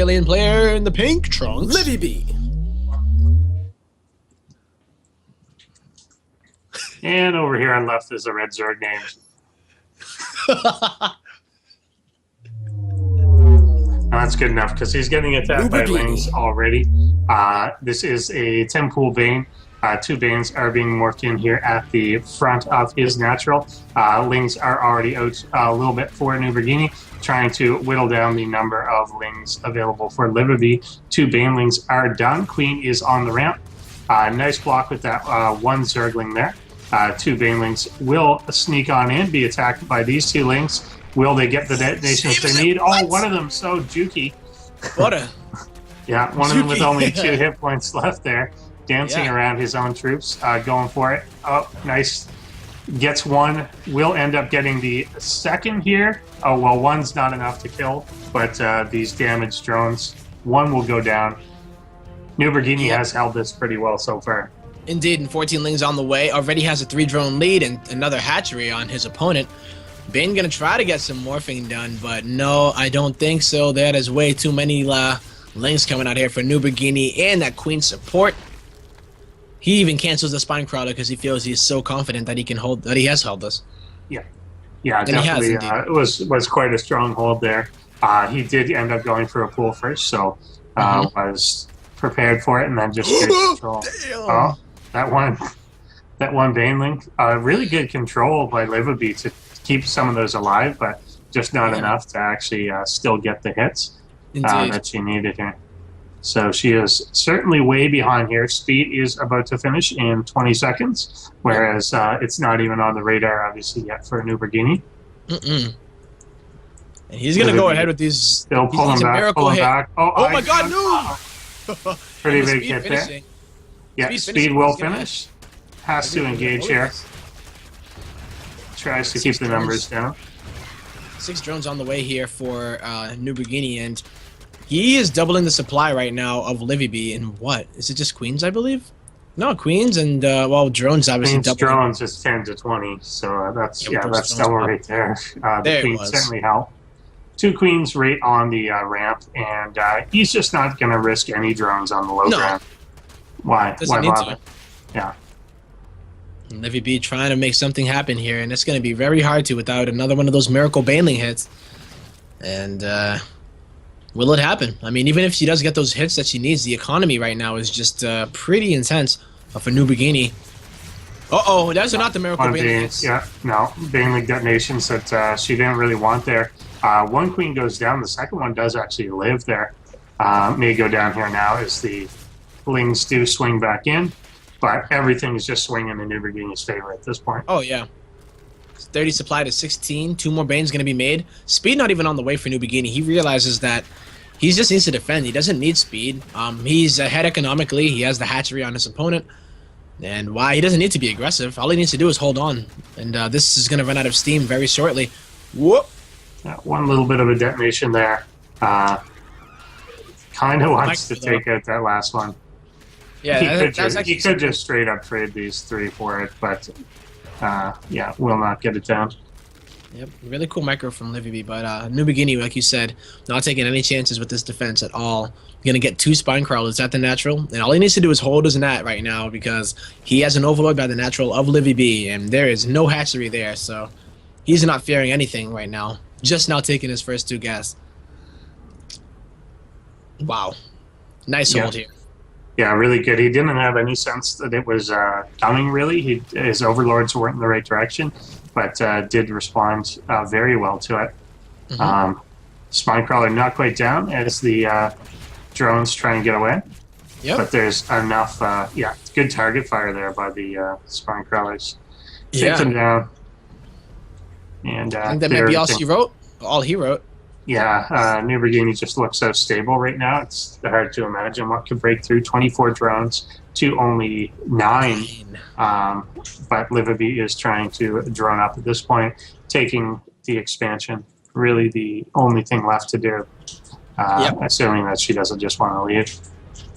Australian player in the pink trunks. Livibee. And over here on left is a red Zerg name. That's good enough because he's getting attacked by Lings already. This is a 10-pool Bane. 2 Banes are being morphed in here at the front of his natural. Lings are already out a little bit for NuBrGNi, trying to whittle down the number of Lings available for Livibee. 2 Banelings are done. Queen is on the ramp. Nice block with that 1 Zergling there. 2 Banelings will sneak on in, be attacked by these 2 Lings. Will they get the detonations they need? Oh, one of them so jukey. What a... Yeah, one of them with only 2 hit points left there. Dancing around his own troops, going for it. Oh, nice. Gets 1. Will end up getting the 2nd here. Oh, well, 1's not enough to kill, but these damaged drones, 1 will go down. NuBrGNi has held this pretty well so far. Indeed, and 14 Lings on the way. Already has a 3-drone lead and another hatchery on his opponent. Bane gonna try to get some morphing done, but no, I don't think so. That is way too many Lings coming out here for NuBrGNi and that Queen support. He even cancels the Spine Crawler because he feels he's so confident that he can hold, that he has held this. Yeah, definitely. It was quite a strong hold there. He did end up going for a pool first, so was prepared for it, and then just good control. Oh, that one Baneling. Really good control by Livibee to keep some of those alive, but just not enough to actually still get the hits that she needed here. So she is certainly way behind here. Speed is about to finish in 20 seconds, whereas it's not even on the radar, obviously, yet for NuBrGNi. And he's going to go ahead with these. Still pulling back, back. Oh my God, no! Pretty big hit there. Yeah, Speed will finish. Has to engage here. Tries to keep the numbers down. 6 drones on the way here for NuBrGNi, and he is doubling the supply right now of Livibee. And what? Is it just Queens, I believe? No, Queens and, well, drones obviously doubling. Drones is 10 to 20, so that's double right there. The Queens certainly help. 2 Queens right on the ramp, and he's just not going to risk any drones on the low ground. Why? Why bother? Yeah. Livibee trying to make something happen here, and it's going to be very hard to without another one of those miracle Baneling hits. And, will it happen? I mean, even if she does get those hits that she needs, the economy right now is just pretty intense for NuBrGNi. Uh-oh, those are not the miracle Baneling hits. Yeah, no, Baneling detonations that she didn't really want there. 1 Queen goes down, the 2nd one does actually live there. May go down here now as the Lings do swing back in, but everything is just swinging in NuBrGNi's favor at this point. Oh, yeah. 30 supply to 16. 2 more Banes going to be made. Speed not even on the way for NuBrGNi. He realizes that he just needs to defend. He doesn't need speed. He's ahead economically. He has the hatchery on his opponent. And why? He doesn't need to be aggressive. All he needs to do is hold on. And this is going to run out of steam very shortly. Whoop! One little bit of a detonation there. Kind of wants to take out that last one. Yeah, he could just straight up trade these 3 for it, but yeah, will not get it down. Yep, really cool micro from Livibee, but NuBrGNi, like you said, not taking any chances with this defense at all. Gonna get 2 Spine Crawlers at the natural, and all he needs to do is hold his nat right now because he has an overload by the natural of Livibee, and there is no hatchery there, so he's not fearing anything right now. Just now taking his first 2 gas. Wow, nice hold here. Yeah, really good. He didn't have any sense that it was coming, really. His overlords weren't in the right direction, but did respond very well to it. Spinecrawler not quite down as the drones try and get away. Yep. But there's enough, good target fire there by the Spinecrawlers. Take them down. And that might be all she wrote. All he wrote. Yeah, NuBrGNi just looks so stable right now. It's hard to imagine what could break through. 24 drones to only 9. But Livibee is trying to drone up at this point, taking the expansion. Really the only thing left to do, assuming that she doesn't just want to leave.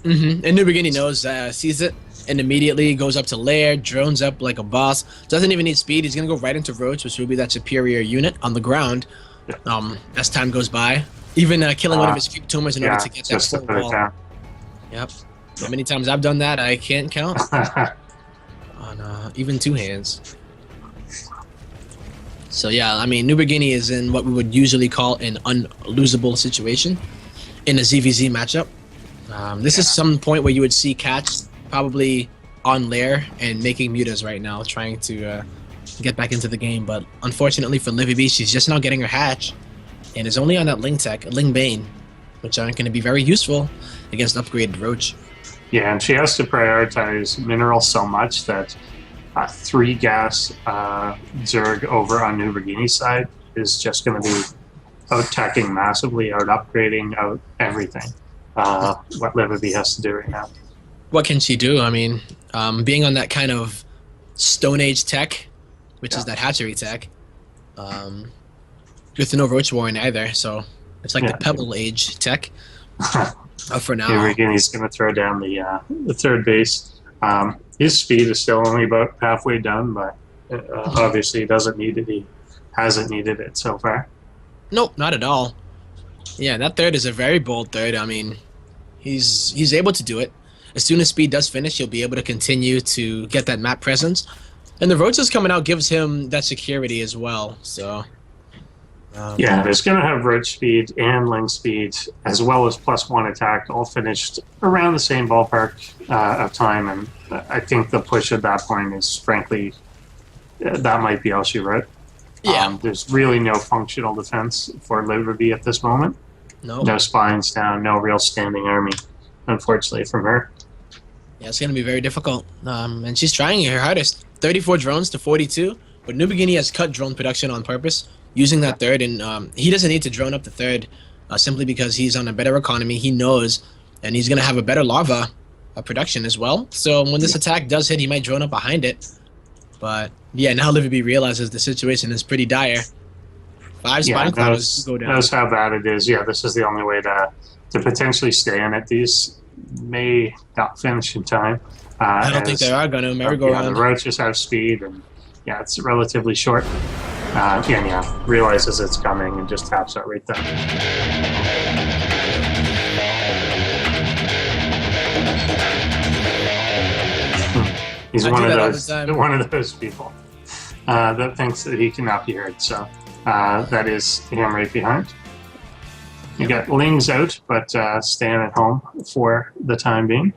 And NuBrGNi knows, sees it, and immediately goes up to lair, drones up like a boss. Doesn't even need speed. He's going to go right into Roach, which will be that superior unit on the ground. As time goes by. Even killing one of his cube tumors in order Yeah, to get that just to full put it wall. down. Yep. How many times I've done that, I can't count. On even 2 hands. So yeah, I mean, NuBrGNi is in what we would usually call an unlosable situation in a ZVZ matchup. This is some point where you would see Cats probably on lair and making mutas right now, trying to get back into the game. But unfortunately for Livibee, she's just not getting her hatch, and is only on that Ling tech, Ling Bane, which aren't going to be very useful against upgraded Roach. Yeah, and she has to prioritize minerals so much that 3 gas Zerg over on NuBrGNi's side is just going to be out-teching massively, out-upgrading, out everything. What Livibee has to do right now. What can she do? I mean, being on that kind of Stone Age tech, which is that hatchery tech, with no Roach Warren either, so it's like the Pebble Age tech for now. NuBrGNi's going to throw down the third base. His speed is still only about halfway done, but obviously he doesn't need it. He hasn't needed it so far. Nope, not at all. Yeah, that third is a very bold third. I mean, he's able to do it. As soon as speed does finish, he'll be able to continue to get that map presence. And the Roaches coming out gives him that security as well, so... yeah, it's going to have Roach speed and Ling speed, as well as +1 attack, all finished around the same ballpark of time. And I think the push at that point is, frankly, that might be all she wrote. Yeah. There's really no functional defense for Livibee at this moment. No spines down, no real standing army, unfortunately, from her. Yeah, it's going to be very difficult. And she's trying her hardest. 34 drones to 42, but NuBrGNi has cut drone production on purpose, using that third, and he doesn't need to drone up the third simply because he's on a better economy. He knows, and he's going to have a better lava production as well. So when this attack does hit, he might drone up behind it. But yeah, now Livibee realizes the situation is pretty dire. 5 spine clouds go down. Knows how bad it is. Yeah, this is the only way to potentially stay in it. These may not finish in time. I don't think they are going to. Merry-go-round. The Roaches have speed, and yeah, it's relatively short. Yeah, realizes it's coming and just taps out right there. He's one of those people that thinks that he cannot be heard. So that is him right behind. You got Ling's out, but staying at home for the time being.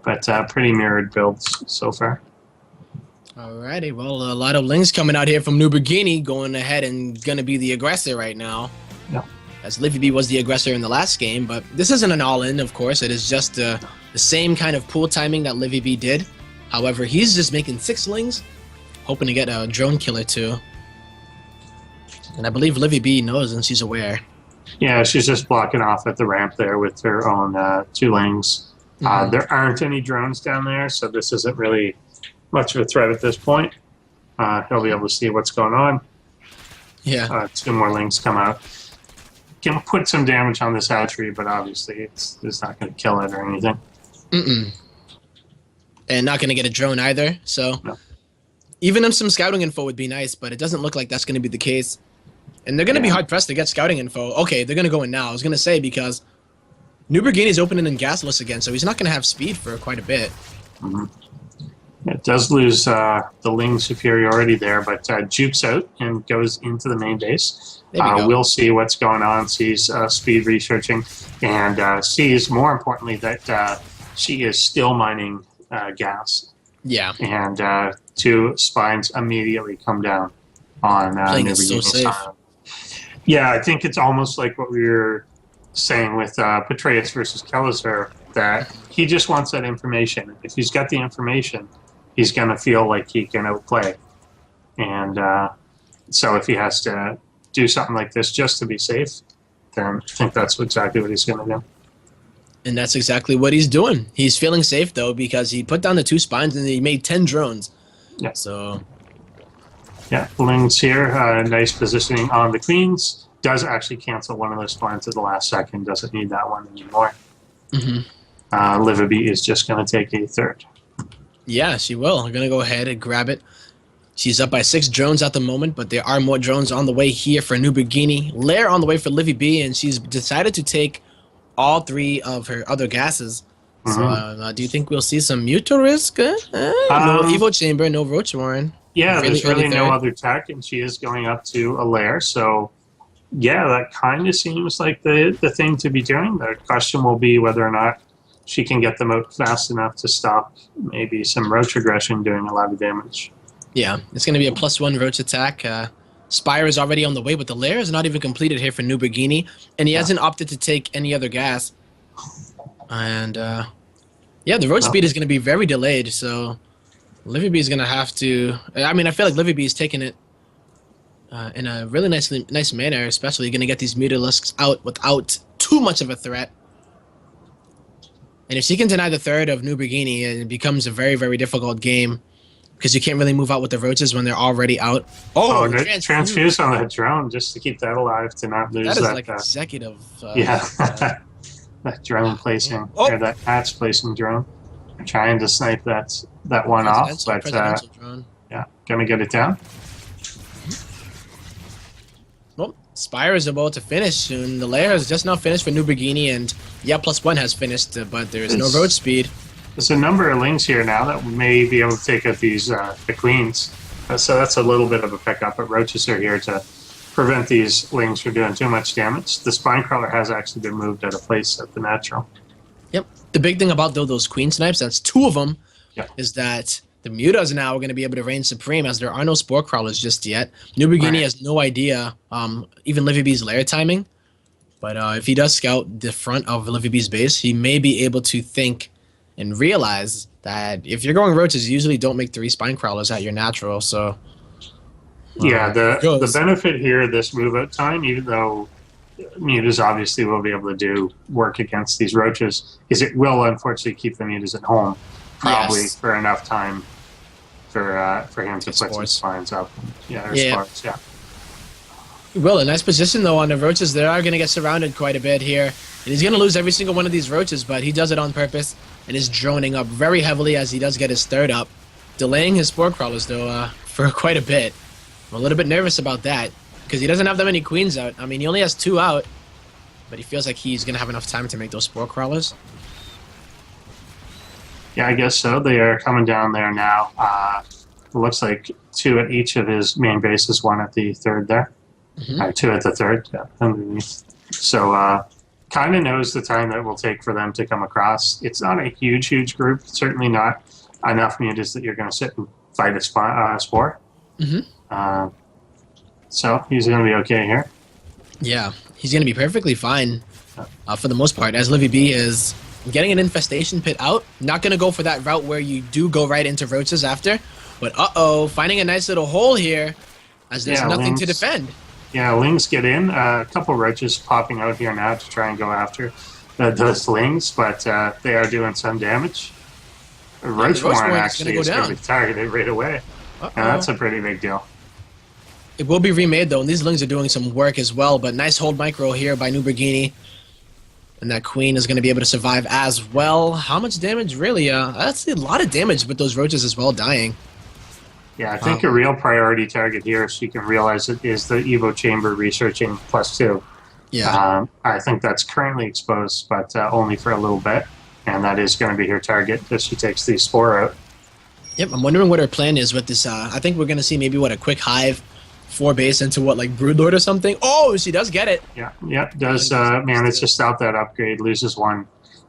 But pretty mirrored builds so far. Alrighty, well, a lot of Lings coming out here from NuBrGNi, going ahead and going to be the aggressor right now. Yeah. As Livibee was the aggressor in the last game, but this isn't an all-in, of course. It is just the same kind of pool timing that Livibee did. However, he's just making 6 Lings, hoping to get a drone killer too. And I believe Livibee knows and she's aware. Yeah, she's just blocking off at the ramp there with her own 2 Lings. There aren't any drones down there, so this isn't really much of a threat at this point. He'll be able to see what's going on. Yeah. 2 more Lings come out. Can put some damage on this hatchery, but obviously it's not going to kill it or anything. And not going to get a drone either, so... No. Even some scouting info would be nice, but it doesn't look like that's going to be the case. And they're going to be hard-pressed to get scouting info. Okay, they're going to go in now. I was going to say, because NuBrGNi is opening in gasless again, so he's not going to have speed for quite a bit. It does lose the Ling superiority there, but jukes out and goes into the main base. We'll see what's going on, sees speed researching, and sees, more importantly, that she is still mining gas. Yeah. And 2 spines immediately come down on NuBrGNi's time. Yeah, I think it's almost like what we were saying with Patreus versus Kelazar, that he just wants that information. If he's got the information, he's going to feel like he can outplay. And so if he has to do something like this just to be safe, then I think that's exactly what he's going to do. And that's exactly what he's doing. He's feeling safe, though, because he put down the 2 spines and he made 10 drones. Yeah. So... yeah, Ling's here. Nice positioning on the queens. Does actually cancel one of those spines at the last second. Doesn't need that one anymore. Livibee is just going to take a third. Yeah, she will. I'm going to go ahead and grab it. She's up by 6 drones at the moment, but there are more drones on the way here for NuBrGNi. Lair on the way for Livibee, and she's decided to take all 3 of her other gases. So, do you think we'll see some Muto risk? No Evo Chamber, no Roach Warren. Yeah, there's really no other tech, and she is going up to a Lair, so yeah, that kind of seems like the thing to be doing. The question will be whether or not she can get them out fast enough to stop maybe some Roach aggression doing a lot of damage. Yeah, it's going to be a +1 Roach attack. Spire is already on the way, but the Lair is not even completed here for NuBrGNi, and he hasn't opted to take any other gas. And yeah, the Roach speed is going to be very delayed, so Livibee is going to have to... I mean, I feel like Livibee is taking it in a really nice manner, especially going to get these Mutalisks out without too much of a threat. And if she can deny the third of NuBrGNi, it becomes a very, very difficult game. Because you can't really move out with the Roaches when they're already out. Oh, transfuse on that drone just to keep that alive, to not lose that. That is like executive. That drone placing, or that hatch placing drone. Trying to snipe that one off, but yeah, gonna get it down. Well, Spire is about to finish soon. The Lair has just now finished for NuBrGNi, and yeah, +1 has finished, but there is no Roach speed. There's a number of Lings here now that may be able to take out these the Queens. So that's a little bit of a pickup, but Roaches are here to prevent these Lings from doing too much damage. The Spinecrawler has actually been moved out of place at the natural. Yep. The big thing about those Queen Snipes, that's 2 of them, is that the Mutas now are going to be able to reign supreme as there are no Spore Crawlers just yet. NuBrGNi has no idea, even Livibee's Lair timing. But if he does scout the front of Livibee's base, he may be able to think and realize that if you're going Roaches, you usually don't make 3 Spine Crawlers at your natural, so... yeah, the benefit here, this move-out time, even though Mutas obviously will be able to do work against these Roaches, is it will unfortunately keep the Mutas at home, probably for enough time for him to put some spines up. Spars, Well, a nice position, though, on the Roaches. They are going to get surrounded quite a bit here. And he's going to lose every single one of these Roaches, but he does it on purpose and is droning up very heavily as he does get his third up. Delaying his Spore Crawlers, though, for quite a bit. I'm a little bit nervous about that because he doesn't have that many Queens out. I mean, he only has 2 out, but he feels like he's going to have enough time to make those Spore Crawlers. Yeah, I guess so. They are coming down there now. It looks like 2 at each of his main bases, 1 at the third there. 2 at the third, underneath. So, kind of knows the time that it will take for them to come across. It's not a huge group. Certainly not enough Mutas that you're going to sit and fight a Spore. So, he's going to be okay here. Yeah, he's going to be perfectly fine for the most part, as Livibee is getting an Infestation Pit out. Not going to go for that route where you do go right into Roaches after. But finding a nice little hole here as there's nothing to defend. Yeah, Lings get in. A couple Roaches popping out here now to try and go after those Lings, but they are doing some damage. Roach Warren actually is going to be targeted right away. And that's a pretty big deal. It will be remade, though, and these Lings are doing some work as well, but nice hold micro here by NuBrGNi. And that Queen is going to be able to survive as well. How much damage, really? That's a lot of damage with those Roaches as well dying. Yeah, I think a real priority target here, if she can realize it, is the Evo Chamber researching +2. Yeah. I think that's currently exposed, but only for a little bit. And that is going to be her target if she takes the Spore out. Yep, I'm wondering what her plan is with this. I think we're going to see maybe, a quick hive 4 base into like Broodlord or something. Oh, she does get it. Yeah, does manage to stop that upgrade. Loses 1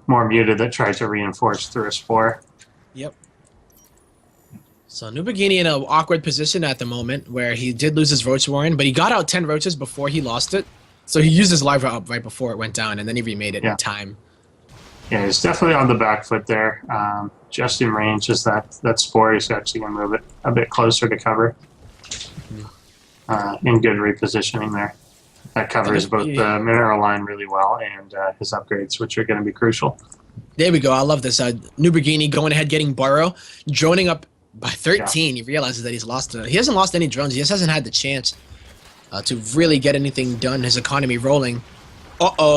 more Muta that tried to reinforce through a Spore. Yep. So NuBrGNi in an awkward position at the moment where he did lose his Roach Warren, but he got out 10 Roaches before he lost it. So he used his Larva up right before it went down, and then he remade it in time. Yeah, he's definitely on the back foot there. Just in range is that Spore. He's actually going to move it a bit closer to cover. In good repositioning there. That covers both the mineral line really well and his upgrades, which are going to be crucial. There we go. I love this. NuBrGNi going ahead, getting Burrow, droning up by 13. He realizes that he's lost. He hasn't lost any drones. He just hasn't had the chance to really get anything done. His economy rolling.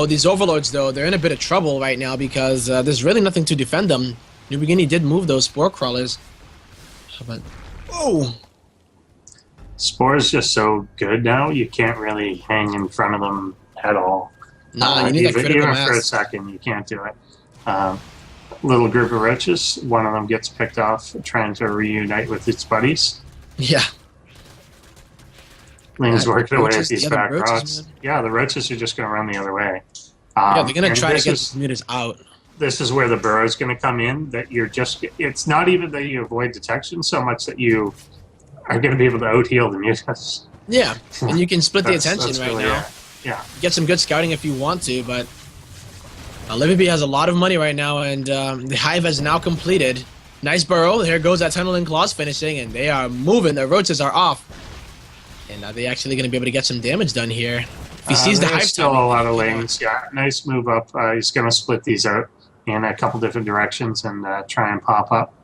These Overlords, though, they're in a bit of trouble right now because there's really nothing to defend them. NuBrGNi did move those Spore Crawlers. But, Spore's just so good now, you can't really hang in front of them at all. No, you need that critical even mass. for a second, you can't do it. Little group of roaches, one of them gets picked off trying to reunite with its buddies. Yeah. Ling's working away at these the back roaches, rods. man. Yeah, the roaches are just going to run the other way. Yeah, they're gonna and try to this get is- these mutas out. This is where the burrow is going to come in. That you're just, it's not even that you avoid detection so much that you are going to be able to out heal the mutas. Yeah, and you can split the That's attention right really now. it. Yeah. Get some good scouting if you want to, but Livibee has a lot of money right now, and the hive has now completed. Nice burrow. Here goes that tunnel and claws finishing, and they are moving. The roaches are off. And are they actually going to be able to get some damage done here? If he sees the There's hive still tunnel, a lot of lanes. Yeah, nice move up. He's going to split these out in a couple different directions and try and pop up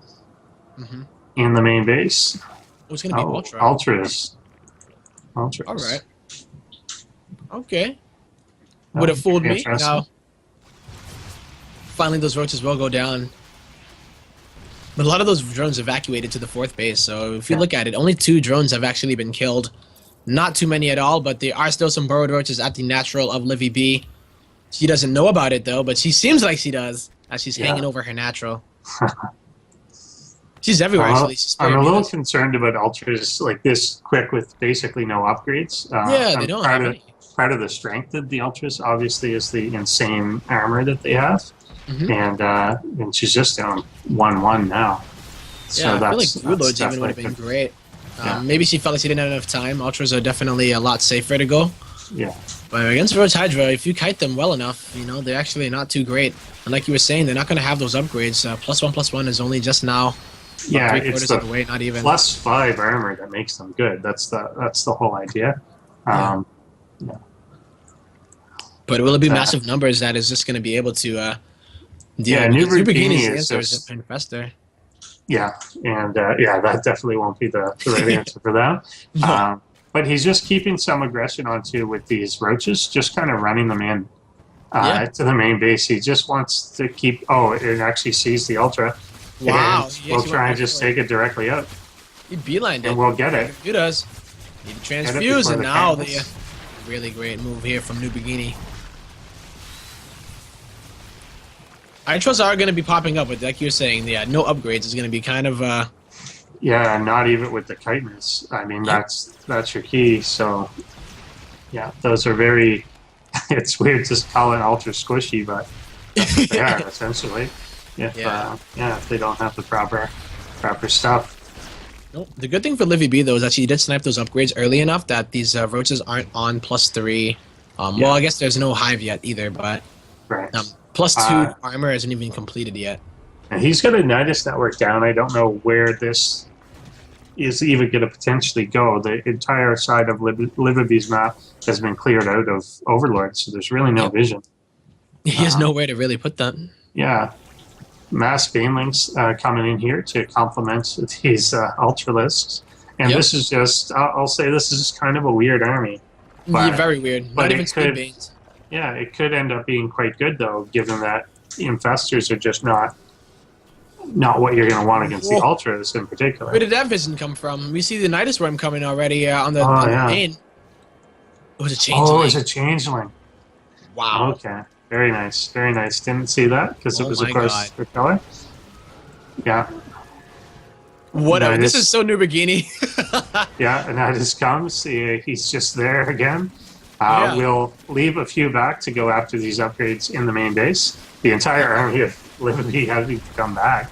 in the main base. Oh, it's going to be Ultra. Ultras. All right. Okay. Would have fooled me. Now, finally, those roaches will go down. But a lot of those drones evacuated to the 4th base. So if you look at it, only 2 drones have actually been killed. Not too many at all, but there are still some burrowed roaches at the natural of Livibee. She doesn't know about it, though, but she seems like she does, as she's hanging over her natural. She's everywhere, actually. I'm a little concerned about Ultras like this quick with basically no upgrades. Yeah, they don't have any. Part of the strength of the Ultras, obviously, is the insane armor that they have. And she's just down 1-1 now. So yeah, I feel like that's reloads even would have been great. Maybe she felt like she didn't have enough time. Ultras are definitely a lot safer to go. Yeah. But against Roach Hydra, if you kite them well enough, you know, they're actually not too great. And like you were saying, they're not going to have those upgrades. +1/+1 is only just now. Yeah, 3/4 it's of the way, not even. +5 armor that makes them good. That's the whole idea. Yeah. But will it be massive numbers that is just going to be able to deal with? NuBrGNi is answer just... is Infestor. Yeah, and that definitely won't be the right answer for them. But he's just keeping some aggression onto with these roaches, just kind of running them in to the main base. He just wants to keep... Oh, it actually sees the Ultra. Wow. We'll try and just take it directly out. He beelined it. And we'll get it. He does. Need to transfuse, and now the really great move here from NuBrGNi. Nitros are going to be popping up, but like you're saying, no upgrades is going to be kind of... Yeah, not even with the chitinous. I mean, that's your key. So, yeah, those are very... It's weird to call it ultra squishy, but that's what they are, essentially. If they don't have the proper stuff. Nope. The good thing for Livibee, though, is that she did snipe those upgrades early enough that these roaches aren't on +3. Well, I guess there's no hive yet either, but +2 armor isn't even completed yet. And he's got a Nidus network down. I don't know where this is even going to potentially go. The entire side of Livibee's map has been cleared out of Overlord, so there's really no vision. He has nowhere to really put them. Yeah. Mass Banelings coming in here to complement these Ultralisks. And this is just, I'll say this is kind of a weird army. But, very weird. Not even speed banes. Yeah, it could end up being quite good, though, given that the Infestors are just not what you're going to want against the Ultras in particular. Where did that vision come from? We see the Nidus Worm coming already on the main. It was a changeling. Oh, it was a changeling. Wow. Okay. Very nice. Very nice. Didn't see that because it was, of course, the color. Yeah. Whatever. This is so NuBrGNi. Yeah, and Nidus comes. He's just there again. We'll leave a few back to go after these upgrades in the main base. The entire army of Livibee having to come back.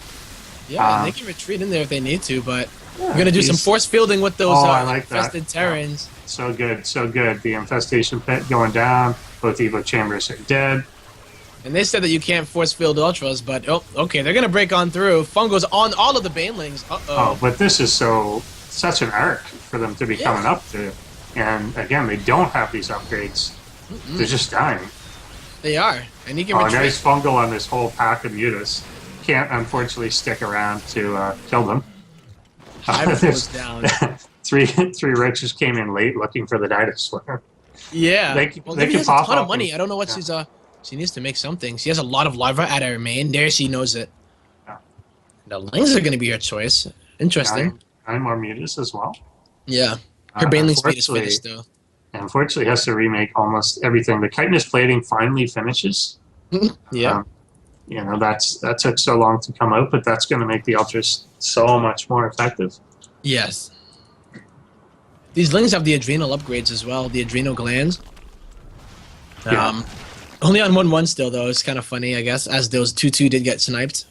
Yeah, they can retreat in there if they need to, but we're going to do some force fielding with those infested Terrans. So good, so good. The infestation pit going down. Both Evo chambers are dead. And they said that you can't force field Ultras, but okay, they're going to break on through. Fungo's on all of the Banelings. Oh, but this is such an arc for them to be coming up to. And again, they don't have these upgrades. They're just dying. They are. And he can retreat. Nice fungal on this whole pack of mutas. Can't unfortunately stick around to kill them. Goes down. three roaches came in late looking for the dinosaur. Yeah. They has a ton of money. I don't know what she needs to make something. She has a lot of larvae at her main. There she knows it. Yeah. The Lings are going to be her choice. Interesting. 9 more mutas as well. Yeah. Her Baneling speed is finished, though. Unfortunately, has to remake almost everything. The chitinous plating finally finishes. Yeah. That took so long to come out, but that's going to make the ultras so much more effective. Yes. These lings have the adrenal upgrades as well, the adrenal glands. Yeah. Only on 1-1 still, though. It's kind of funny, I guess, as those 2-2 did get sniped.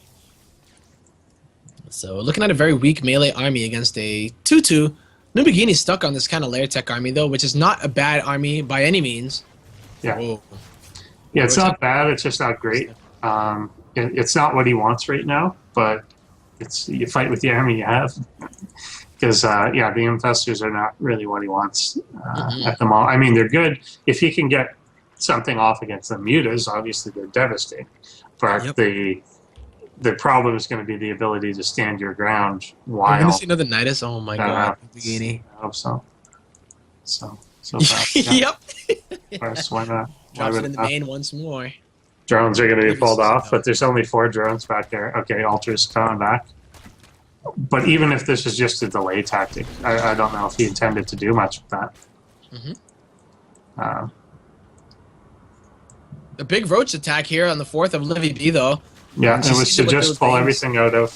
So looking at a very weak melee army against a 2-2. NuBrGNi's stuck on this kind of lair tech army, though, which is not a bad army by any means. Yeah. Whoa. Yeah, it's not bad. It's just not great. It's not what he wants right now, but you fight with the army you have. Because, the infestors are not really what he wants at the moment. I mean, they're good. If he can get something off against the mutas, obviously they're devastating. But the problem is going to be the ability to stand your ground while... I'm going to see another Nidus? Oh my god, NuBrGNi. I hope so. So fast. Yep. Of course, why not? Drops it in the main once more. Drones are going to be pulled off, but there's only 4 drones back there. Okay, Ultra's coming back. But even if this is just a delay tactic, I don't know if he intended to do much with that. A big roach attack here on the 4th of Livibee, though. Yeah, it was to just pull everything out of...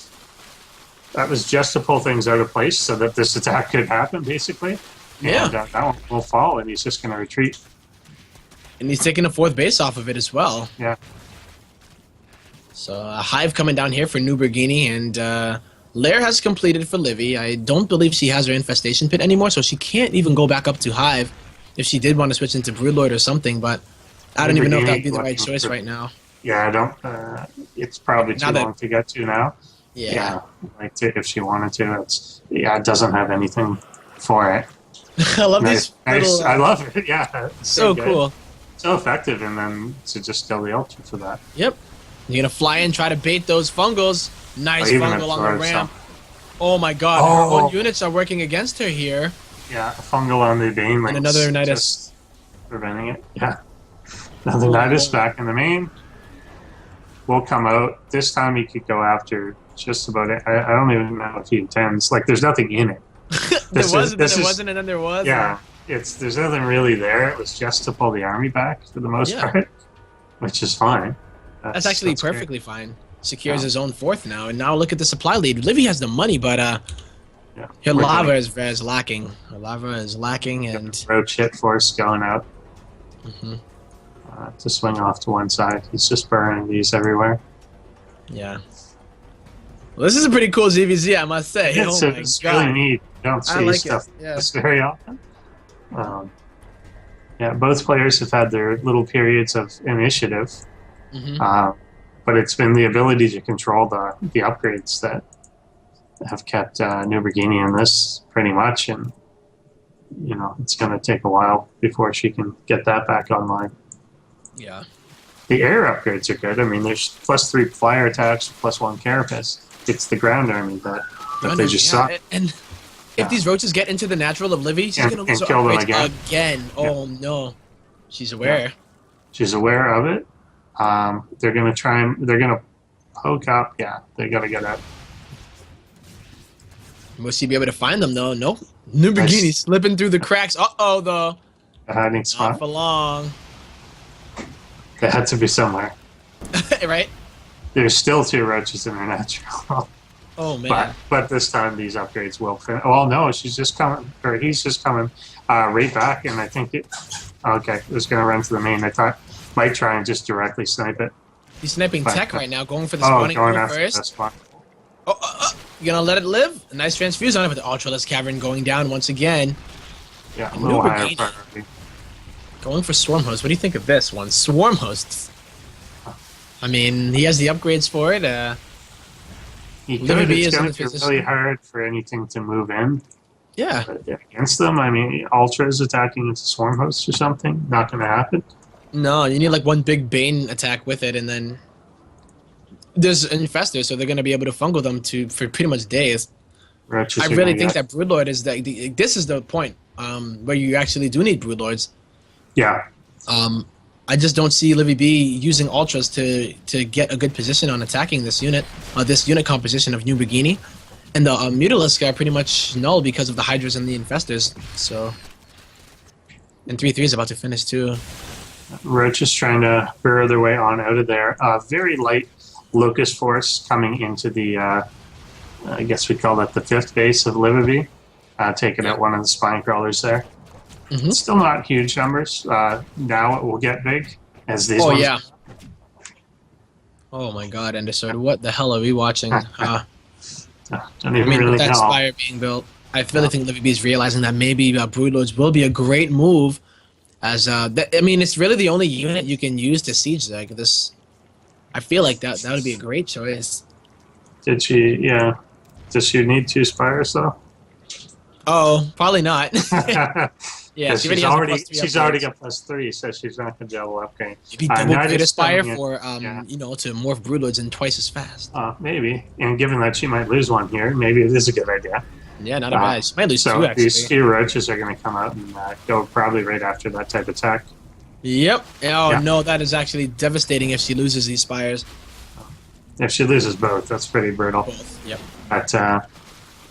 That was just to pull things out of place so that this attack could happen, basically. Yeah. And that one will fall, and he's just going to retreat. And he's taking a 4th base off of it as well. Yeah. So a hive coming down here for NuBrGNi, and Lair has completed for Livy. I don't believe she has her infestation pit anymore, so she can't even go back up to hive if she did want to switch into Broodlord or something, but I don't even know if that would be the right choice right now. Yeah, I don't... it's probably too long to get to now. Yeah. If she wanted to, it doesn't have anything for it. I love these little... I love it, yeah. So cool. So effective, and then to just kill the ultra for that. Yep. You're going to fly in, try to bait those fungals. Nice fungal on the ramp. Oh my god, her own units are working against her here. Yeah, a fungal on the Baneling. And another Nidus. Preventing it, yeah. Another Nidus back in the main. Will come out. This time he could go after just about it. I don't even know if he intends. Like, there's nothing in it. There wasn't, and then there was. Yeah, there's nothing really there. It was just to pull the army back for the most part, which is fine. That's actually perfectly fine. Secures his own 4th now, and now look at the supply lead. Livy has the money, but her lava is lacking. Her lava is lacking, and roach hit force going out to swing off to one side. He's just burning these everywhere. Yeah. Well, this is a pretty cool ZVZ, I must say. It's really neat. You don't see stuff this very often. Both players have had their little periods of initiative, but it's been the ability to control the upgrades that have kept NuBrGNi in this pretty much, and it's going to take a while before she can get that back online. Yeah. The air upgrades are good. I mean, there's +3 flyer attacks, +1 carapace. It's the ground army that they just suck. And if these roaches get into the natural of Livy, she's going to lose her upgrades again. Oh no. She's aware. Yeah. She's aware of it. They're going to poke up. Yeah, they got to get up. Will she be able to find them though? Nope. NuBrGNi slipping through the cracks. Uh-oh though. The hiding spot. Not for long. They had to be somewhere. Right? There's still 2 roaches in her natural. Oh man! But this time these upgrades will finish. Well, no, she's just coming, or he's just coming right back, and I think it. Okay, it was going to run to the main. I thought might try and just directly snipe it. He's sniping tech right now, going for the spawning first. You gonna let it live? A nice transfuse on it, but the Ultraless Cavern going down once again. Yeah, a little higher priority. Going for Swarm Host. What do you think of this one? Swarm Hosts. I mean, he has the upgrades for it. It's going to be really hard for anything to move in. Yeah. Against them, I mean, Ultra is attacking into Swarm Hosts or something. Not going to happen. No, you need like one big Bane attack with it, and then there's an Infestor, so they're going to be able to fungal them for pretty much days. I really think that Broodlord is this is the point where you actually do need Broodlords. Yeah. I just don't see Livibee using Ultras to get a good position on attacking this unit composition of NuBrGNi. And the Mutalisks are pretty much null because of the Hydras and the Infestors. So, and 3-3 is about to finish too. Roach is trying to burrow their way on out of there. Very light Locust Force coming into the, I guess we call that the 5th base of Livibee, taking out one of the Spine Crawlers there. Still not huge numbers. Now it will get big as these ones. Yeah. Oh my god, Endersword, what the hell are we watching? Don't even really with that know. Spire being built, I really think Livibee is realizing that maybe Broodlords will be a great move. As I mean, it's really the only unit you can use to siege like this. I feel like that would be a great choice. Did she? Yeah. Does she need 2 Spires though? Oh, probably not. Yeah, she's already got +3, so she's not gonna double upgrade. Maybe double Great Aspire for you know, to morph Broodlords in twice as fast. Maybe, and given that she might lose one here, maybe it is a good idea. Yeah, not a bad. She might lose 2 actually. These few roaches are going to come out and go probably right after that type of attack. Yep. Oh no, that is actually devastating if she loses these Spires. If she loses both, that's pretty brutal. Both. Yep.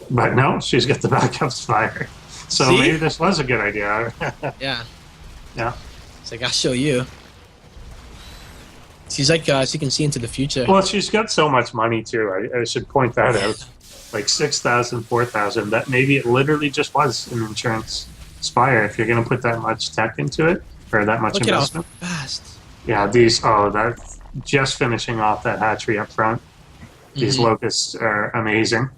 But no, she's got the backup Spire. So See? maybe this was a good idea. Yeah. Yeah. It's like, I'll show you. She's like, she can see into the future. Well, she's got so much money too. I should point that out. Like 6,000, 4,000. That maybe it literally just was an insurance Spire. If you're going to put that much tech into it, or that much investment. Look at how fast. Yeah, these. Oh, that just finishing off that hatchery up front. These locusts are amazing.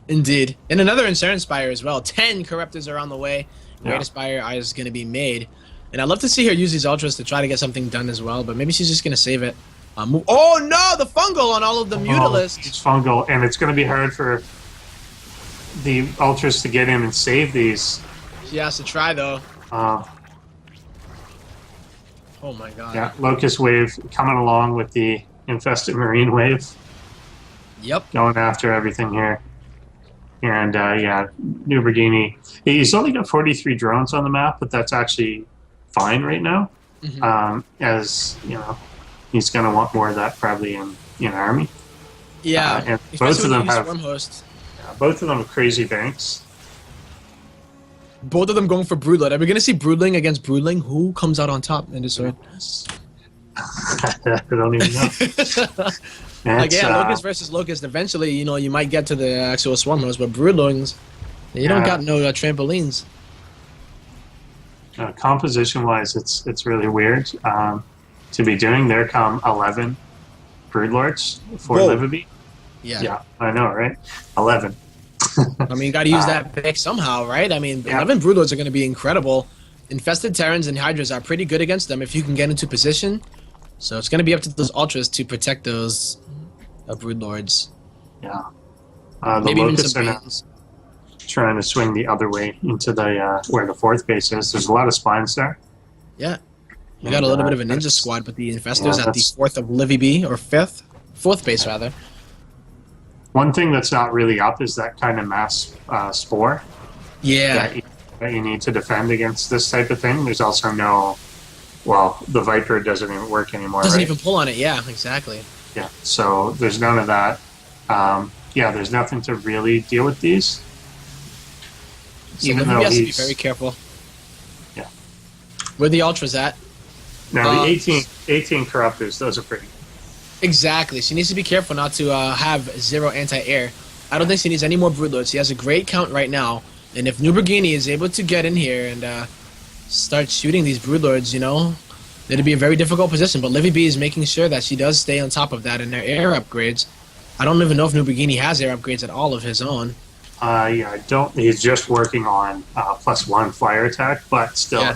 Indeed. And another insurance Spire as well. 10 Corruptors are on the way. Great Aspire is going to be made. And I'd love to see her use these Ultras to try to get something done as well, but maybe she's just going to save it. Oh no, the fungal on all of the Mutalisks. It's fungal, and it's going to be hard for the Ultras to get in and save these. She has to try though. Oh my god. Yeah, Locust Wave coming along with the Infested Marine Wave. Yep. Going after everything here. And yeah, NuBrGNi. He's only got 43 drones on the map, but that's actually fine right now. As you know, he's going to want more of that probably in army. Yeah, and both of them have Swarmhost. Both of them have crazy banks. Both of them going for Broodlord. Are we going to see Broodling against Broodling? Who comes out on top in this sword? I don't even know. Like, yeah, Locust versus Locust. Eventually, you know, you might get to the actual Swarmhost, but Broodlings, you don't got no trampolines. Composition-wise, it's really weird to be doing. There come 11 Broodlords for Livibee. Yeah, I know, right? 11. I mean, got to use that pick somehow, right? I mean, 11 Broodlords are going to be incredible. Infested Terrans and Hydras are pretty good against them if you can get into position. So it's going to be up to those Ultras to protect those Broodlords. Yeah. Maybe even Locusts some are now trying to swing the other way into the where the 4th base is. There's a lot of spines there. Yeah. We got a little bit of a ninja squad, but the Infestors at the 4th of Livibee, or 4th base rather. One thing that's not really up is that kind of mass spore. Yeah. That you need to defend against this type of thing. There's also no, well, the Viper doesn't even work anymore. Doesn't even pull on it. Yeah, exactly. Yeah. So there's none of that. Yeah, there's nothing to really deal with these. So even though has to be very careful. Yeah. Where the Ultras at? Now the 18 Corruptors, those are pretty. Exactly. She needs to be careful not to have 0 anti-air. I don't think she needs any more Broodlords. She has a great count right now. And if NuBrGNi is able to get in here and start shooting these Broodlords, you know, it'll be a very difficult position. But Livibee is making sure that she does stay on top of that in her air upgrades. I don't even know if NuBrGNi has air upgrades at all of his own. Yeah, I don't. He's just working on +1 fire attack, but still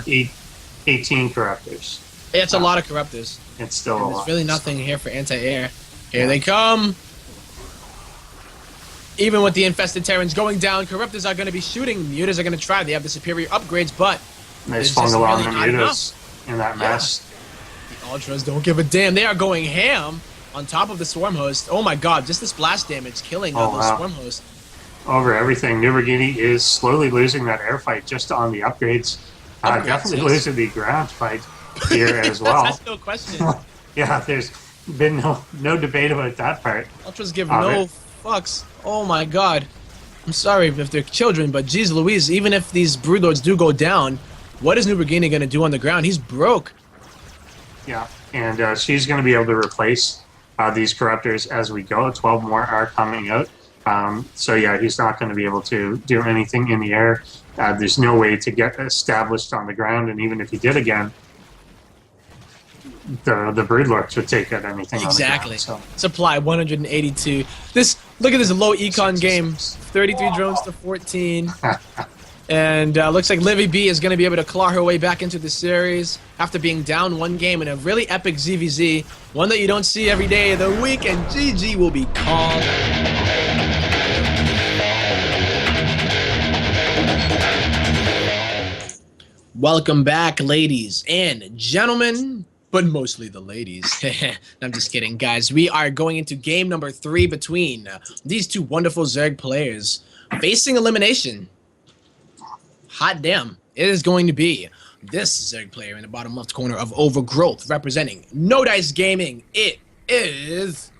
18 Corruptors. It's a lot of Corruptors. It's still a lot. There's really nothing here for anti-air. Here they come. Even with the Infested Terrans going down, Corruptors are going to be shooting. Mutas are going to try. They have the superior upgrades, but they swung along the Mutas in that mess. The Ultras don't give a damn. They are going ham on top of the Swarmhost. Oh my god, just this blast damage killing the Swarmhost. Over everything, NuBrGNi is slowly losing that air fight just on the upgrades. Definitely losing the ground fight here as well. That's no question. Yeah, there's been no debate about that part. Ultras give no fucks. Oh my god. I'm sorry if they're children, but geez Louise, even if these Broodlords do go down, what is NuBrGNi going to do on the ground? He's broke. Yeah, and she's going to be able to replace these Corruptors as we go. 12 more are coming out. So yeah, he's not going to be able to do anything in the air. There's no way to get established on the ground, and even if he did again, the Broodlords would take out anything Exactly. on the ground. So. Supply 182. Look at this low econ game. 33 drones to 14. And looks like Livibee is going to be able to claw her way back into the series after being down one game in a really epic ZVZ, one that you don't see every day of the week, and GG will be called. Welcome back, ladies and gentlemen, but mostly the ladies. I'm just kidding, guys. We are going into game number 3 between these two wonderful Zerg players facing elimination. Hot damn, it is going to be this Zerg player in the bottom left corner of Overgrowth representing No Dice Gaming. It is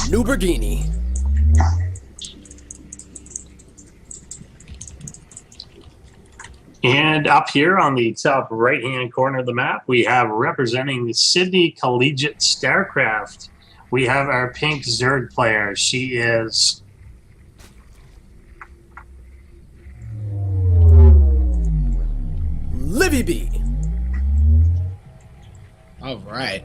NuBrGNi. And up here on the top right-hand corner of the map, we have representing the Sydney Collegiate Starcraft. We have our pink Zerg player. She is Livibee. all right.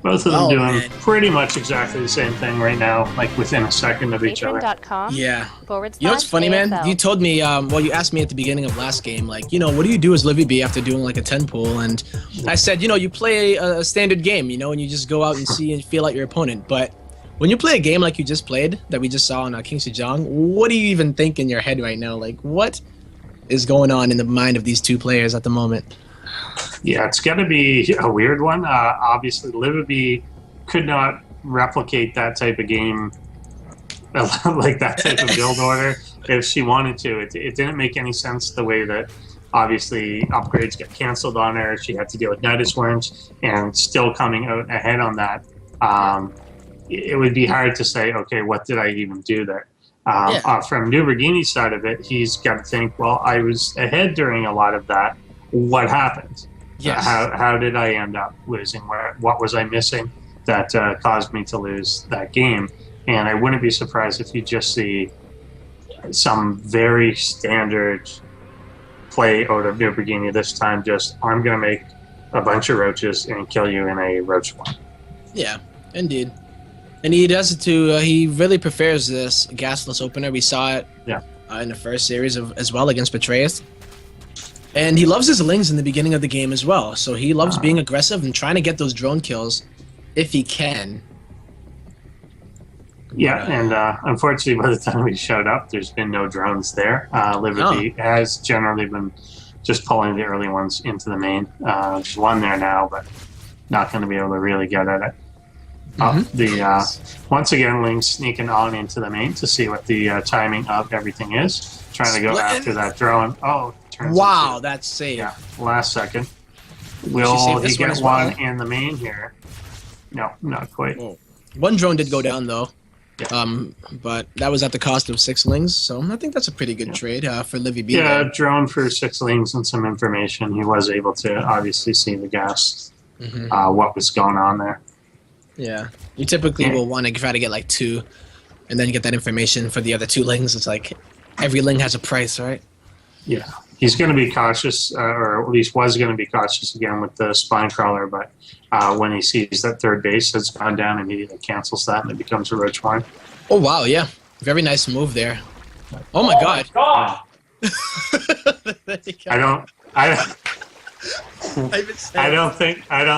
both of them doing man. pretty much exactly the same thing right now, like within a second of each other. Yeah. // You know what's funny, man? You told me, well, you asked me at the beginning of last game, like, you know, what do you do as Livibee after doing like a 10 pull? And I said, you know, you play a standard game, you know, and you just go out and see and feel out your opponent. But when you play a game like you just played, that we just saw on King Sejong, what do you even think in your head right now? Like, what is going on in the mind of these two players at the moment? Yeah, it's going to be a weird one. Obviously, Livibee could not replicate that type of game, like that type of build order, if she wanted to. It didn't make any sense the way that obviously upgrades get canceled on her. She had to deal with Nidus Worms, and still coming out ahead on that. It would be hard to say, okay, what did I even do there? From NuBrGNi's side of it, he's got to think, well, I was ahead during a lot of that. What happened? Yes. How did I end up losing? What was I missing that caused me to lose that game? And I wouldn't be surprised if you just see some very standard play out of NuBrGNi this time. Just, I'm going to make a bunch of roaches and kill you in a roach one. Yeah, indeed. And he does it too. He really prefers this gasless opener. We saw it in the first series as well against Betrayus. And he loves his lings in the beginning of the game as well. So he loves being aggressive and trying to get those drone kills if he can. Yeah, and unfortunately, by the time we showed up, there's been no drones there. Livibee has generally been just pulling the early ones into the main. There's one there now, but not going to be able to really get at it. Once again, Ling's sneaking on into the main to see what the timing of everything is. Trying to go after that drone. Oh, wow, that's safe. Yeah, last second. Will he get one in the main here? No, not quite. Whoa. One drone did go down though. Yeah. But that was at the cost of 6 lings, so I think that's a pretty good trade for Livibee. Yeah, drone for 6 lings and some information. He was able to obviously see the gas, what was going on there. Yeah, you typically will want to try to get like 2, and then get that information for the other 2 lings. It's like every ling has a price, right? Yeah. He's going to be cautious, or at least was going to be cautious again with the spine crawler, but when he sees that third base has gone down, immediately cancels that and it becomes a roach one. Oh wow, yeah, very nice move there. Oh my god! I don't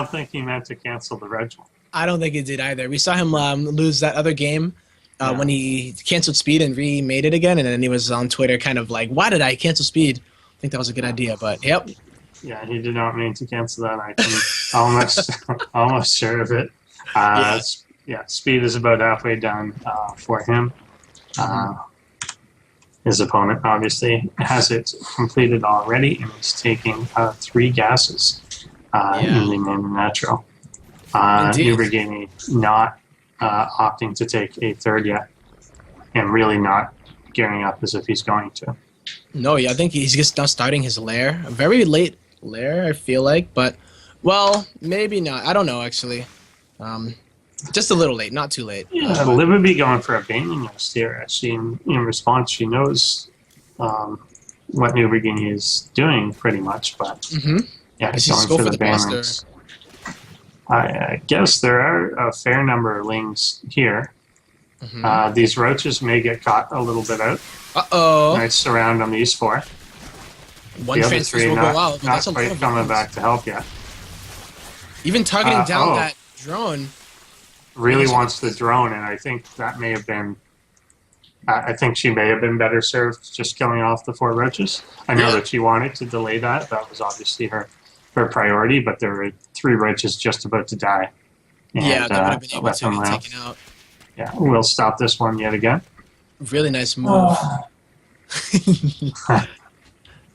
think he meant to cancel the roach one. I don't think he did either. We saw him lose that other game. When he canceled speed and remade it again, and then he was on Twitter kind of like, why did I cancel speed? I think that was a good idea, but yep. Yeah, he did not mean to cancel that. I can almost sure of it. Speed is about halfway done for him. His opponent obviously has it completed already, and he's taking 3 gases in the main natural. Indeed. NuBrGNi not opting to take a third yet, and really not gearing up as if he's going to. No, yeah, I think he's just not starting his lair. A very late lair, I feel like, but well, maybe not. I don't know actually. Just a little late, not too late. Yeah, Livibee going for a Baning nest here. Actually, in response, she knows what NuBrGNi is doing pretty much, but yeah, she's going for the buster. Banings. I guess there are a fair number of lings here. These roaches may get caught a little bit out. Nice surround on these 4. One the other transfer 3 will not, go out, but not that's a lot quite of coming rounds. back to help yet. Even targeting down that drone. Really wants the drone, and I think that may have been. I think she may have been better served just killing off the 4 roaches. I know that she wanted to delay that. That was obviously her priority, but there were 3 roaches just about to die. And, Yeah, that would have been able to be taken out. Yeah, we'll stop this one yet again. Really nice move.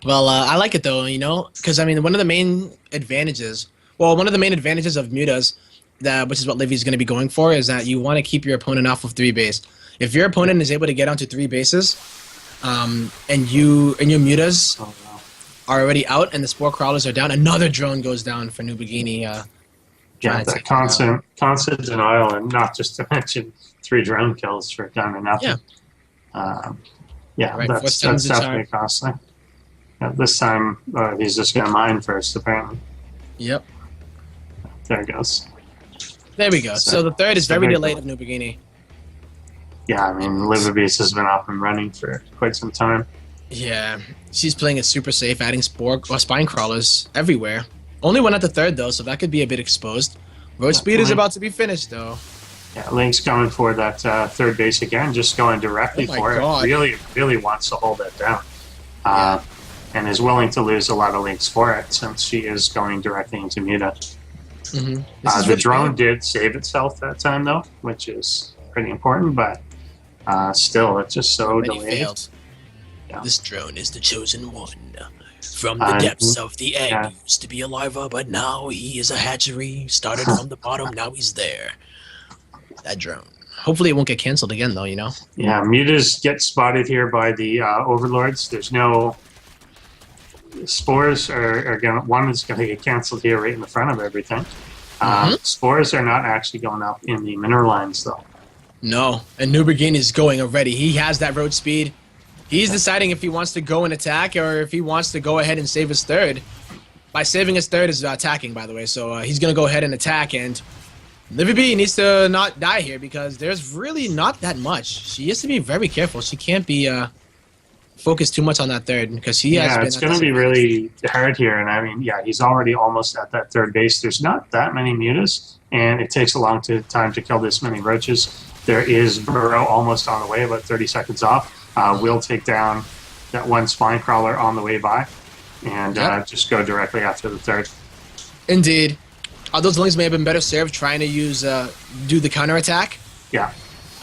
Well, I like it though, you know, because I mean, one of the main advantages of mutas, which is what Livy's going to be going for, is that you want to keep your opponent off of 3 base. If your opponent is able to get onto 3 bases, and your mutas are already out and the spore crawlers are down, another drone goes down for NuBrGNi. Yeah, the constant denial, and not just to mention 3 drone kills for done and nothing. Right, that's definitely costly. This time, he's just going to mine first, apparently. Yep. There it goes. There we go. So the third is very delayed of NuBrGNi. Yeah, I mean, Livibee has been up and running for quite some time. Yeah, she's playing it super safe, adding spine crawlers everywhere. Only one at the third, though, so that could be a bit exposed. Road speed is about to be finished, though. Yeah, Link's going for that third base again, just going directly for it. Really wants to hold that down. And is willing to lose a lot of links for it, since she is going directly into Muta. The drone did save itself that time, though, which is pretty important, but still, it's just so delayed. Failed. Yeah. This drone is the chosen one. From the depths of the egg, used to be a larva, but now he is a hatchery. Started from the bottom, now he's there. That drone. Hopefully it won't get canceled again, though, you know? Yeah, mutas get spotted here by the overlords. There's no... Spores are going to... One is going to get canceled here right in the front of everything. Spores are not actually going up in the mineral lines, though. No, and NuBrGNi is going already. He has that road speed. He's deciding if he wants to go and attack or if he wants to go ahead and save his third. By saving his third is attacking, by the way. So he's going to go ahead and attack. And Livibee needs to not die here because there's really not that much. She has to be very careful. She can't be focused too much on that third because he has been... it's going to be really hard here. And I mean, he's already almost at that third base. There's not that many mutas, and it takes a long time to kill this many roaches. There is Burrow almost on the way, about 30 seconds off. Will take down that one spine crawler on the way by and just go directly after the third. Indeed. Those lings may have been better served trying to use do the counterattack. Yeah.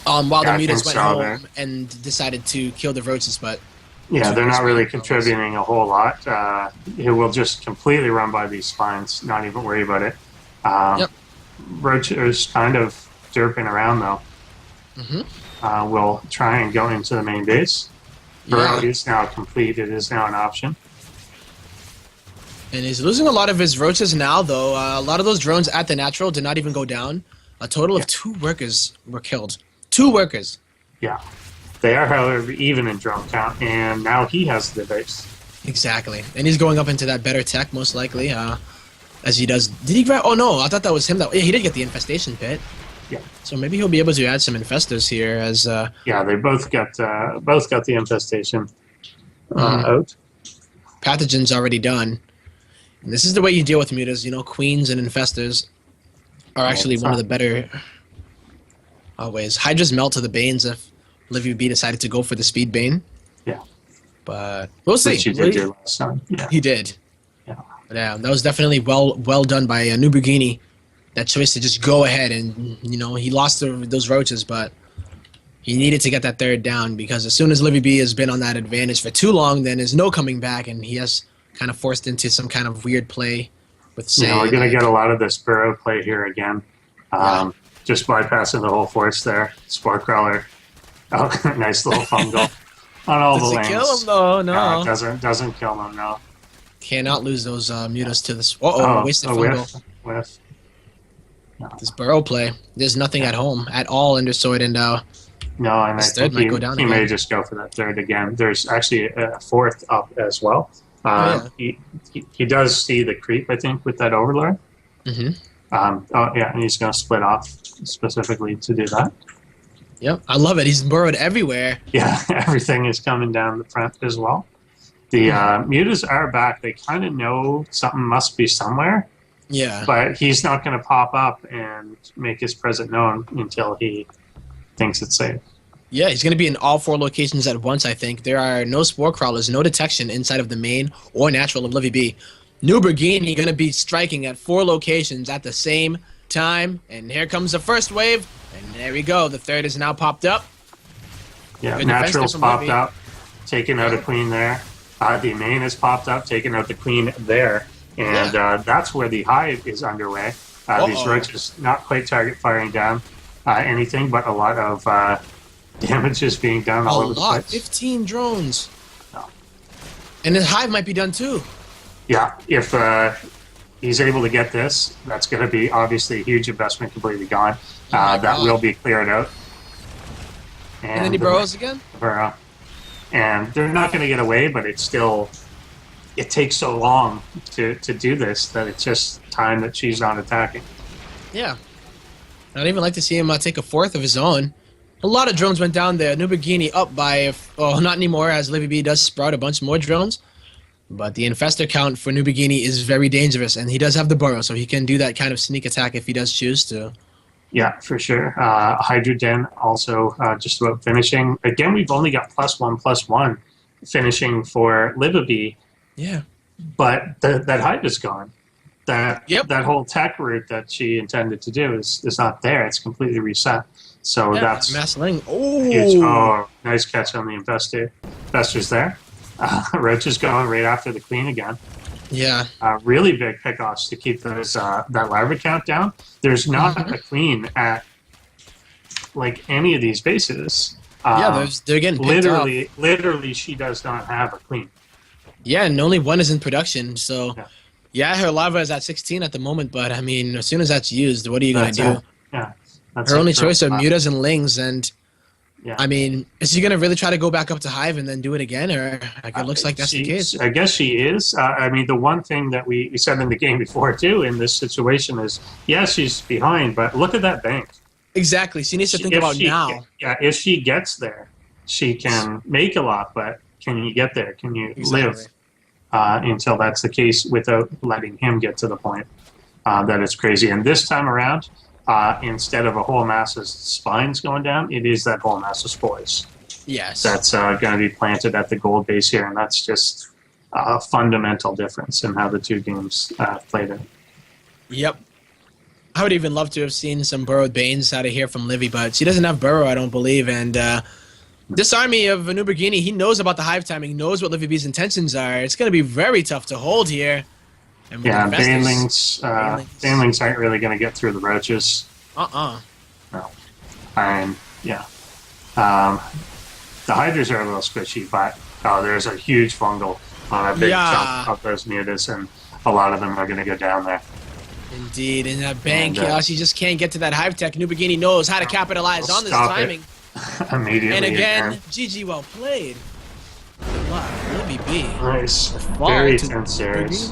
While the mutas went home and decided to kill the roaches, but... Yeah, they're not really contributing a whole lot. He will just completely run by these spines, not even worry about it. Roaches kind of derping around, though. Will try and go into the main base. Burrow is now complete. It is now an option. And he's losing a lot of his roaches now, though. A lot of those drones at the natural did not even go down. A total of 2 workers were killed. 2 workers. Yeah. They are, however, even in drone count, and now he has the base. Exactly. And he's going up into that better tech, most likely, as he does. Did he grab... Oh, no, I thought that was him. Yeah, he did get the infestation pit. Yeah. So maybe he'll be able to add some infestors here as... Yeah, they both got the infestation out. Pathogen's already done. And this is the way you deal with mutas. You know, queens and infestors are actually one of the better ways. Hydras melt to the banes if Livibee decided to go for the speed bane. Yeah. But we'll see. Which he did do last time. Yeah. He did. Yeah. But yeah, that was definitely well done by NuBrGNi. That choice to just go ahead and, you know, he lost those roaches, but he needed to get that third down because as soon as Livibee has been on that advantage for too long, then there's no coming back, and he has kind of forced into some kind of weird play with You know, we're say, going to like, get a lot of this burrow play here again. Just bypassing the whole force there. Spore crawler. Oh, nice little fungal on all does the it lanes. kill him though? No. It doesn't kill him, no. Cannot lose those mutas to this. Oh, Wasted a fungal. whiff. No. This burrow play. There's nothing at home at all under Sword, and No, and I this think third might go down he again. may just go for that third again. There's actually a fourth up as well. He does see the creep, I think, with that overlord. And he's going to split off specifically to do that. Yep, I love it. He's burrowed everywhere. Yeah, everything is coming down the front as well. The mutas are back. They kind of know something must be somewhere. Yeah. But he's not going to pop up and make his presence known until he thinks it's safe. Yeah, he's going to be in all 4 locations at once, I think. There are no spore crawlers, no detection inside of the main or natural of Livibee. NuBrGNi going to be striking at 4 locations at the same time. And here comes the first wave. And there we go. The third is now popped up. Yeah, Good naturals defense popped from up, taking out a queen there. The main has popped up, taking out the queen there. And that's where the hive is underway. These roaches not quite target firing down anything, but a lot of damage is being done all over the place. 15 drones. No. And the hive might be done too. Yeah, if he's able to get this, that's going to be obviously a huge investment completely gone. That will be cleared out. And then he burrows again? Burrow. And they're not going to get away, but it's still... It takes so long to do this that it's just time that she's not attacking. Yeah. I'd even like to see him take a fourth of his own. A lot of drones went down there. NuBrGNi up by... Well, not anymore, as Livibee does sprout a bunch more drones. But the infestor count for NuBrGNi is very dangerous, and he does have the burrow, so he can do that kind of sneak attack if he does choose to. Yeah, for sure. Hydra Den also just about finishing. Again, we've only got +1/+1 finishing for Livibee. Yeah. But that Hive is gone. That whole tech route that she intended to do is not there. It's completely reset. So that's Mass Ling. huge. Oh, Oh, nice catch on the investors there. Roach is going right after the queen again. yeah. Really big pickoffs to keep those that larva count down. There's not a queen at like any of these bases. They're getting picked literally, she does not have a queen. Yeah, and only one is in production. So, yeah, her larva is at 16 at the moment. But I mean, as soon as that's used, what are you gonna do? Yeah, her only choice are mutas and lings, and yeah. I mean, is she gonna really try to go back up to hive and then do it again, or like, it looks like that's the case? I guess she is. I mean, the one thing that we said in the game before too in this situation is, yeah, she's behind, but look at that bank. Exactly. She needs to think about now. Yeah, if she gets there, she can make a lot, but can you get there? Can you live until that's the case without letting him get to the point that it's crazy? And this time around, instead of a whole mass of spines going down, it is that whole mass of spores. Yes. That's going to be planted at the gold base here, and that's just a fundamental difference in how the two games played it. Yep. I would even love to have seen some burrowed Banes out of here from Livy, but she doesn't have burrow, I don't believe, and this army of NuBrGNi, he knows about the hive timing, knows what Livybee's intentions are. It's going to be very tough to hold here. And yeah, Banelings aren't really going to get through the roaches. No. And, yeah. The hydras are a little squishy, but there's a huge fungal on a big chunk of those mutas, and a lot of them are going to go down there. Indeed, in that bank, she just can't get to that hive tech. NuBrGNi knows how to capitalize on this timing. Immediately. And again, GG, well played. Livibee. Nice. Very tense series.